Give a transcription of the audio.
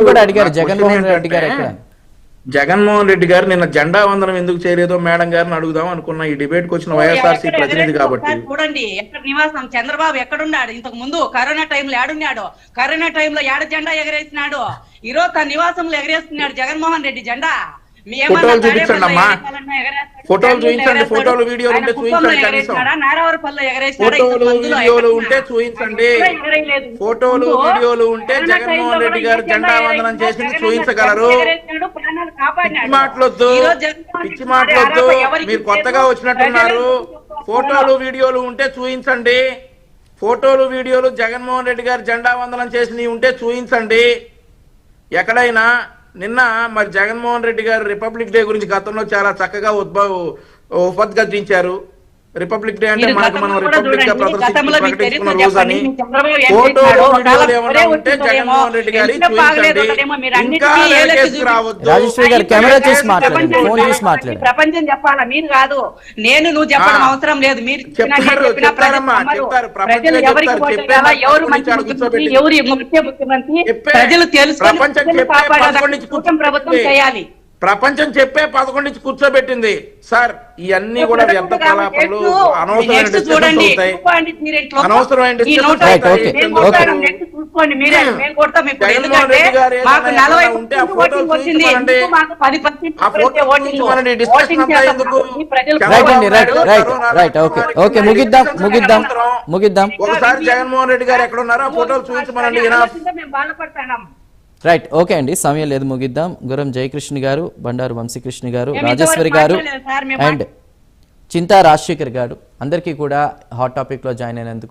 కూడా అడిగారు జగన్మోహన్ రెడ్డి గారు ఎక్కడ. జగన్మోహన్ రెడ్డి గారు నిన్న జెండా వందనం ఎందుకు చేయలేదో మేడం గారిని అడుగుదాం అనుకున్నా, ఈ డిబేట్ కు వచ్చిన వైఎస్ఆర్సీ ప్రతినిధి కాబట్టి. చూడండి ఎక్కడ నివాసం చంద్రబాబు ఎక్కడున్నాడు, ఇంతకు ముందు కరోనా టైంలో ఏడున్నాడు, కరోనా టైంలో ఏడ జెండా ఎగరేసినాడు, ఈ రోజు తన నివాసంలో ఎగరేస్తున్నాడు జగన్మోహన్ రెడ్డి జెండా. ఫోటోలు చూపించండి అమ్మా, ఫోటోలు చూపించండి, ఫోటోలు వీడియోలు ఉంటే చూపించండి, కనీసం ఫోటోలు వీడియోలు ఉంటే చూపించండి, ఫోటోలు వీడియోలు ఉంటే జగన్మోహన్ రెడ్డి గారు జెండా వందనం చేసింది చూపించగలరు. పిచ్చి మాటలొద్దు, పిచ్చి మాటలొద్దు, మీరు కొత్తగా వచ్చినట్టున్నారు. ఫోటోలు వీడియోలు ఉంటే చూపించండి, ఫోటోలు వీడియోలు జగన్మోహన్ రెడ్డి గారు జెండా వందనం చేసినవి ఉంటే చూపించండి ఎక్కడైనా. నిన్న మరి జగన్మోహన్ రెడ్డి గారు రిపబ్లిక్ డే గురించి గతంలో చాలా చక్కగా ఉపద్ఘటించారు. రిపబ్లిక్ డే అంటే మనకు మనం రిపబ్లిక్ గా ప్రకటించుకున్న రోజు అని. ఫోటోలు వీడియోలు ఏమన్నా ఉంటే జగన్మోహన్ రెడ్డి గారి చూపించండి, ఇంకా రావద్దు. ప్రపంచం చెప్పాలా, మీరు కాదు నేను, నువ్వు చెప్పడం అవసరం లేదు. మీరు చెప్తారు, చెప్తారమ్మా, చెప్తారు, ప్రపంచం ప్రజలు తెలుసుకొని ప్రభుత్వం చేయాలి. ప్రపంచం చెప్పే 11 నుంచి కూర్చోబెట్టింది సార్. ఇవన్నీ కూడా వ్యర్థ కలాపాలు, అనవసరమైన డిస్కషన్స్ అవుతాయి, అనవసరమైన డిస్కషన్స్ అవుతాయి. జగన్మోహన్ రెడ్డి గారు ఏదైనా ఉంటే ఆ ఫోటోలు చూపించమనండి, ఆ ఫోటోలు చూపించమనండి, డిస్కషన్ అంతా ఎందుకు? ఒకసారి జగన్మోహన్ రెడ్డి గారు ఎక్కడ ఉన్నారో ఆ ఫోటోలు చూపించమనండి. రైట్, ఓకే అండి, సమయం లేదు, ముగిద్దాం. గురం జయకృష్ణ గారు, బండారు వంశీకృష్ణ గారు, రాజేశ్వరి గారు అండ్ చింతా రాజశేఖర్ గారు అందరికీ కూడా హాట్ టాపిక్ లో జాయిన్ అయినందుకు